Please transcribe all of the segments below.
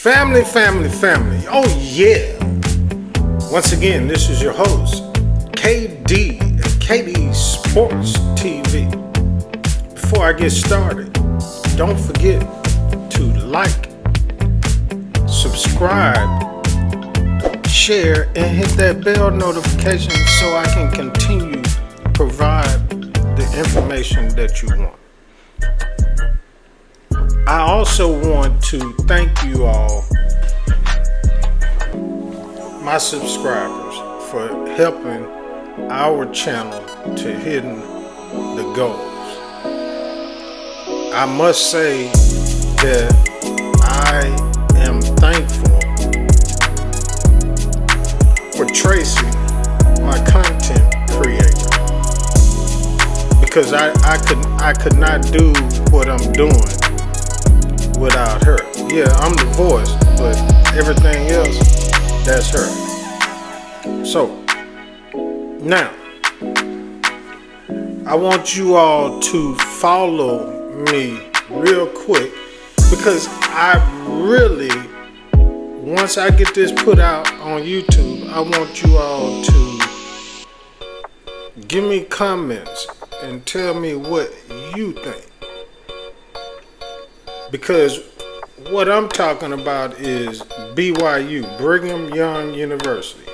Family, family, family. Oh yeah. Once again, this is your host, KD at KD Sports TV. Before I get started, don't forget to like, subscribe, share, and hit that bell notification so I can continue to provide the information that you want. I also want to thank you all, my subscribers, for helping our channel to hitting the goals. I must say that I am thankful for Tracy, my content creator, because I could not do what I'm doing without her. Yeah, I'm the voice, but everything else, that's her. So, now, I want you all to follow me real quick, because I really, once I get this put out on YouTube, I want you all to give me comments and tell me what you think. Because what I'm talking about is BYU, Brigham Young University.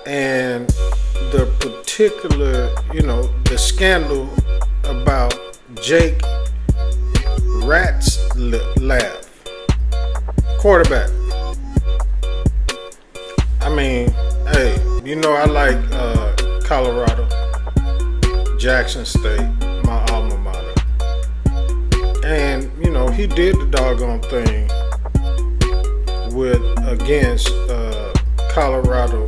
And the particular, the scandal about Jake Retzlaff, quarterback. I mean, hey, I like Colorado, Jackson State, my alma mater. And, he did the doggone thing against Colorado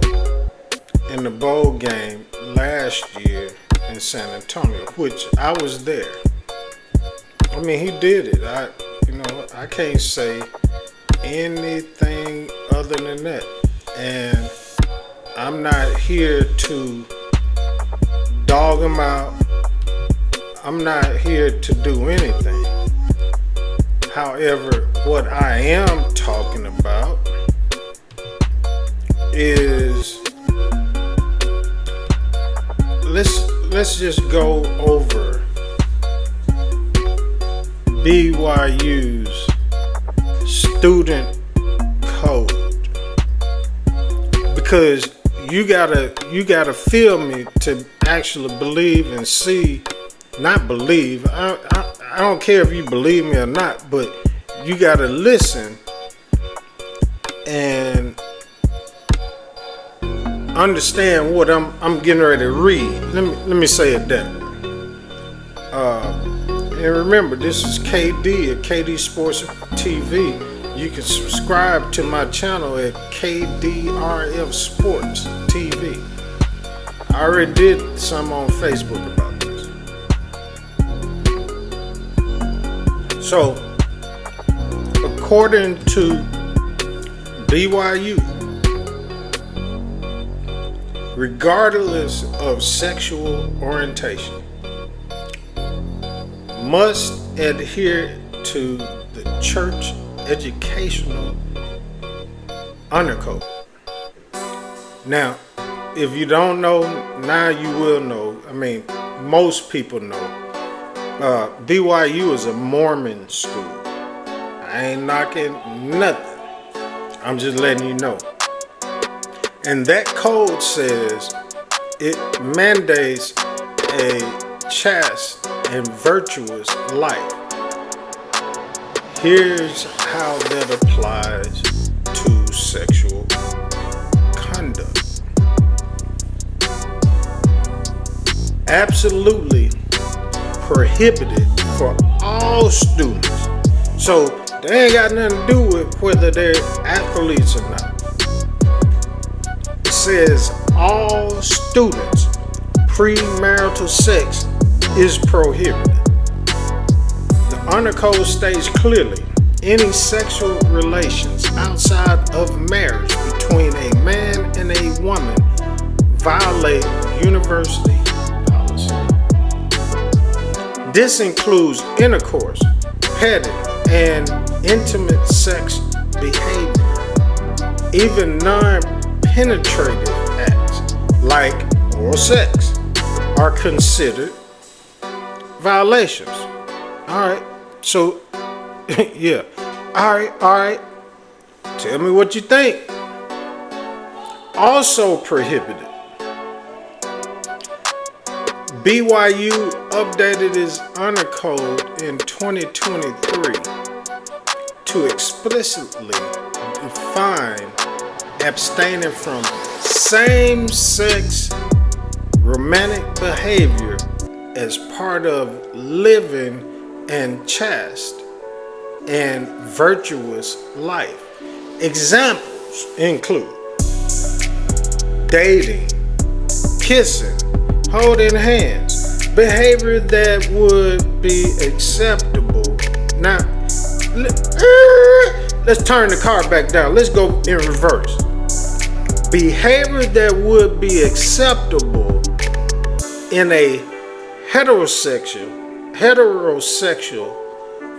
in the bowl game last year in San Antonio, which I was there. I mean, he did it. I can't say anything other than that. And I'm not here to dog him out. I'm not here to do anything. However, what I am talking about is let's just go over BYU's student code, because you gotta feel me to actually believe and see. Not believe. I don't care if you believe me or not, but you gotta listen and understand what I'm getting ready to read. Let me say it that. And remember, this is KD at KD Sports TV. You can subscribe to my channel at KDRF Sports TV. I already did some on Facebook about this. So, according to BYU, regardless of sexual orientation, must adhere to the church educational honor code. Now, if you don't know, now you will know. I mean, most people know. BYU is a Mormon school. I ain't knocking nothing. I'm just letting you know. And that code says it mandates a chaste and virtuous life. Here's how that applies to sexual conduct. Absolutely prohibited for all students. So they ain't got nothing to do with whether they're athletes or not. It says all students, premarital sex is prohibited. The honor code states clearly, any sexual relations outside of marriage between a man and a woman violate university policy. This includes intercourse, petting, and intimate sex behavior. Even non-penetrative acts like oral sex are considered violations. Alright, so yeah. Alright. Tell me what you think. Also prohibited. BYU updated its honor code in 2023 to explicitly define abstaining from same-sex romantic behavior as part of living and chaste and virtuous life. Examples include dating, kissing, holding hands, behavior that would be acceptable. Now, let's turn the car back down. Let's go in reverse. Behavior that would be acceptable in a heterosexual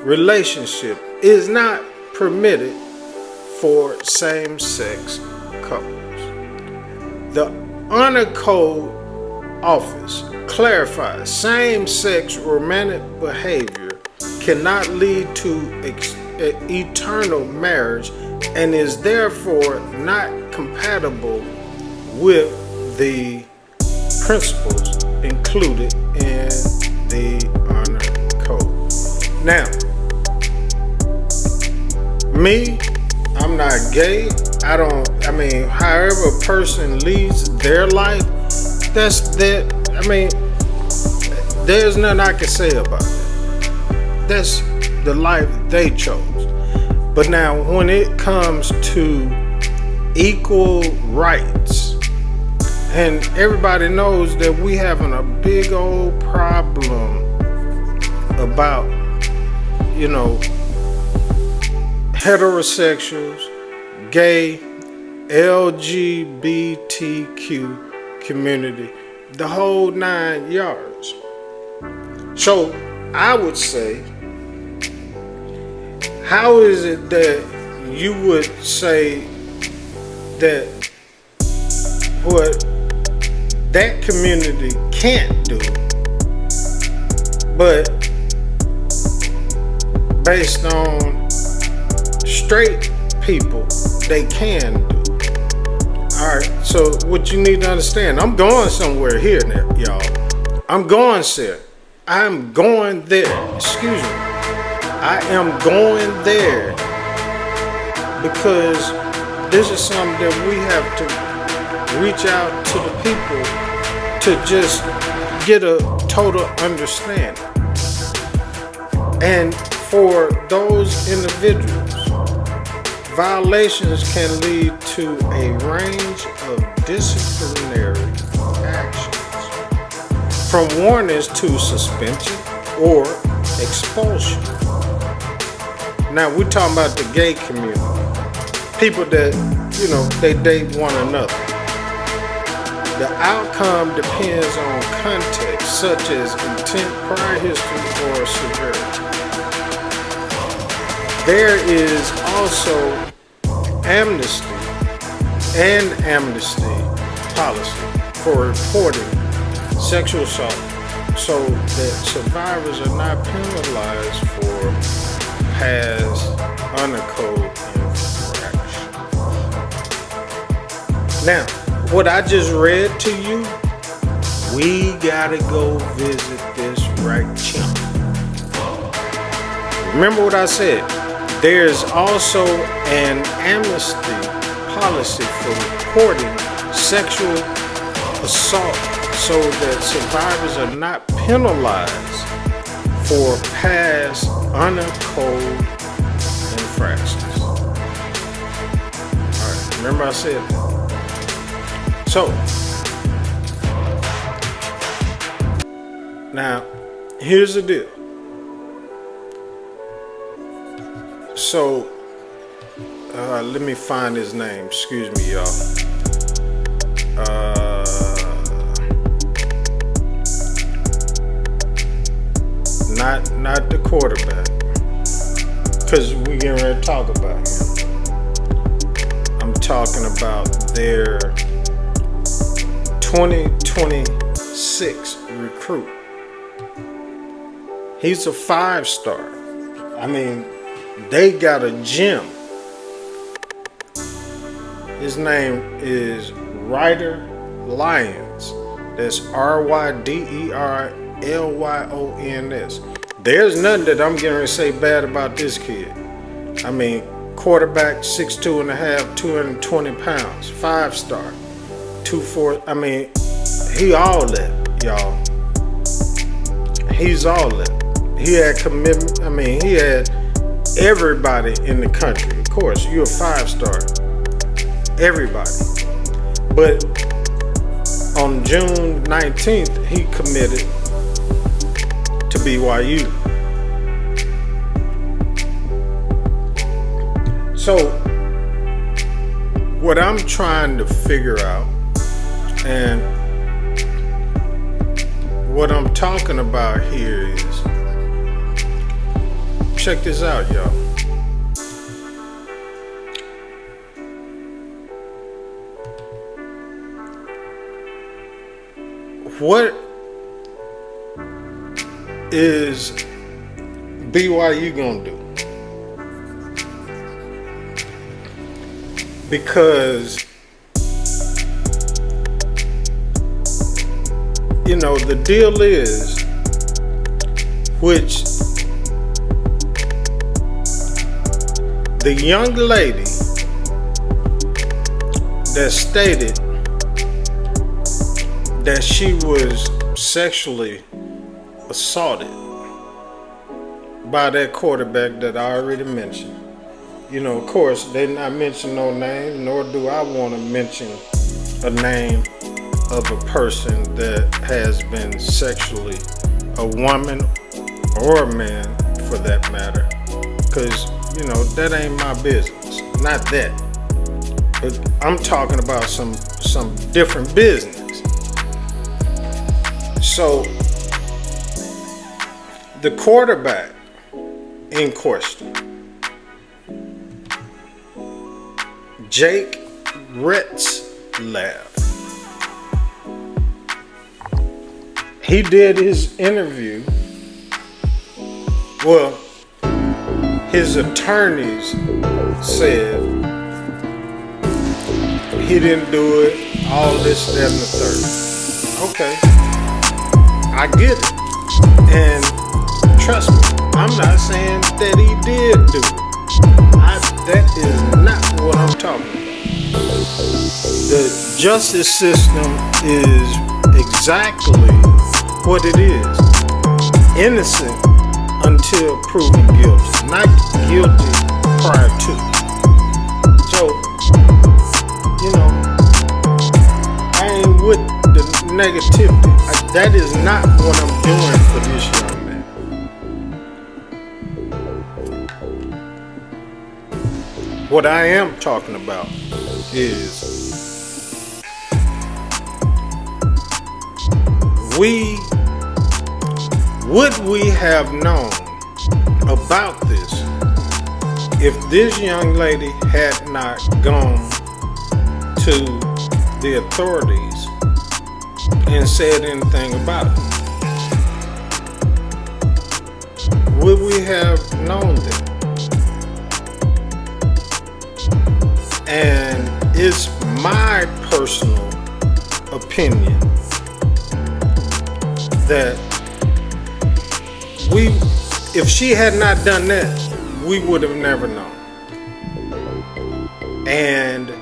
relationship is not permitted for same-sex couples. The Honor Code Office clarifies same-sex romantic behavior cannot lead to eternal marriage and is therefore not compatible with the principles included in the Honor Code. Now, me, I'm not gay. However a person leads their life, there's nothing I can say about it. That's the life they chose. But now, when it comes to equal rights, and everybody knows that we having a big old problem about, heterosexuals, gay, LGBTQ community, the whole 9 yards. So I would say, how is it that you would say that what that community can't do, but based on straight people, they can do? Alright, so what you need to understand, I'm going somewhere here now, y'all. I'm going there. Excuse me. I am going there because this is something that we have to reach out to the people to just get a total understanding. And for those individuals, violations can lead to a range of disciplinary actions, from warnings to suspension or expulsion. Now we're talking about the gay community, people that, they date one another. The outcome depends on context, such as intent, prior history, or severity. There is also amnesty policy for reporting sexual assault, so that survivors are not penalized for past honor code infractions. Now, what I just read to you, we gotta go visit this right chimp. Remember what I said? There's also an amnesty policy for reporting sexual assault, so that survivors are not penalized for past honor code infractions. Alright, remember I said that. So, now, here's the deal. So, let me find his name. Excuse me, y'all. Not the quarterback. because we getting ready to talk about him. I'm talking about their 2026 recruit. He's a 5-star. I mean, they got a gem. His name is Ryder Lyons. That's Ryderlyons. There's nothing that I'm getting ready to say bad about this kid. I mean, quarterback, 6'2.5", 220 pounds, 5-star, 2'4". I mean, he all that, y'all. He's all that. He had commitment. I mean, he had everybody in the country. Of course, you're a 5-star. Everybody. But on June 19th, he committed to BYU. So, what I'm trying to figure out, and what I'm talking about here is, check this out, y'all. What is BYU gonna do? Because, you know, the deal is, which the young lady that stated that she was sexually assaulted by that quarterback that I already mentioned. You know, of course, they did not mention no name, nor do I want to mention a name of a person that has been sexually, a woman or a man for that matter, because, you know, that ain't my business. Not that. But I'm talking about some different business. So, the quarterback in question, Jake Retzlaff, he did his interview. Well, his attorneys said he didn't do it, all this, that, and the third. Okay, I get it. And trust me, I'm not saying that he did do it. That is not what I'm talking about. The justice system is exactly what it is. Innocent until proven guilty. Not guilty prior to. So, you know, I ain't with the negativity. That is not what I'm doing for this young man. What I am talking about is would we have known about this if this young lady had not gone to the authorities and said anything about it? Would we have known that? And it's my personal opinion that if she had not done that, we would have never known. And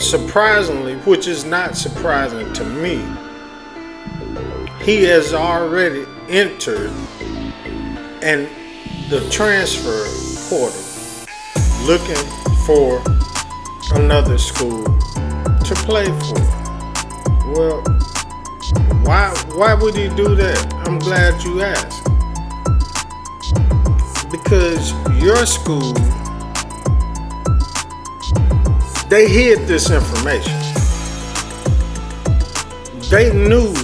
surprisingly, which is not surprising to me, he has already entered and the transfer portal looking for another school to play for. Well, why would he do that? I'm glad you asked. Because your school, they hid this information. They knew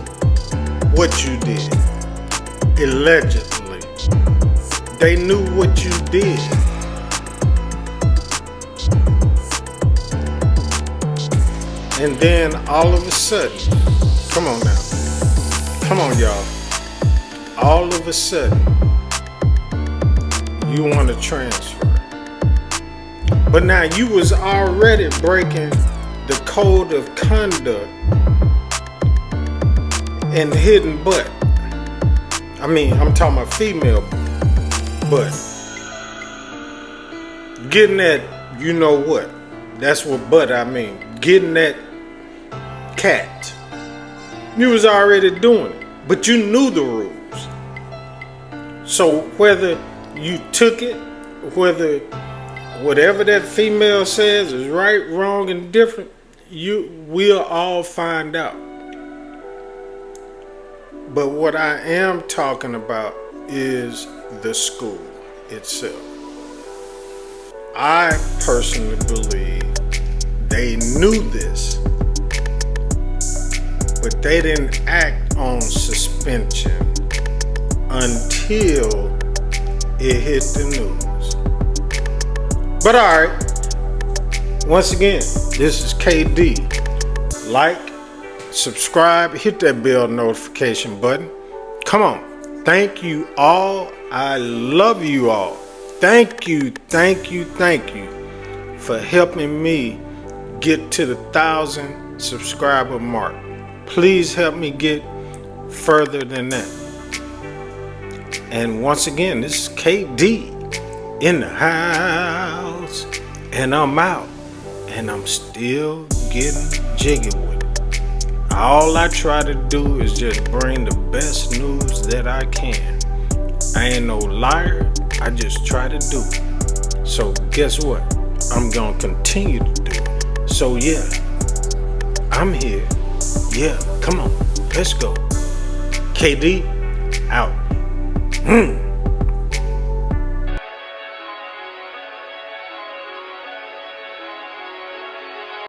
what you did, allegedly. They knew what you did. And then all of a sudden, come on now. Come on, y'all. All of a sudden, you want to transfer. But now you was already breaking the code of conduct and hitting butt. I mean, I'm talking about female butt. Getting that, you know what? That's what butt I mean. Getting that cat. You was already doing it, but you knew the rules. So whether you took it, whatever that female says is right, wrong, and different, we'll all find out. But what I am talking about is the school itself. I personally believe they knew this, but they didn't act on suspension until it hit the news. But alright, once again, this is KD. Like, subscribe, hit that bell notification button. Come on. Thank you all. I love you all. Thank you for helping me get to the 1,000 subscriber mark. Please help me get further than that. And once again, this is KD in the house, and I'm out, and I'm still getting jiggy with it. All I try to do is just bring the best news that I can. I ain't no liar, I just try to do it. So guess what? I'm gonna continue to do it. So yeah, I'm here. Yeah, come on, let's go. KD out.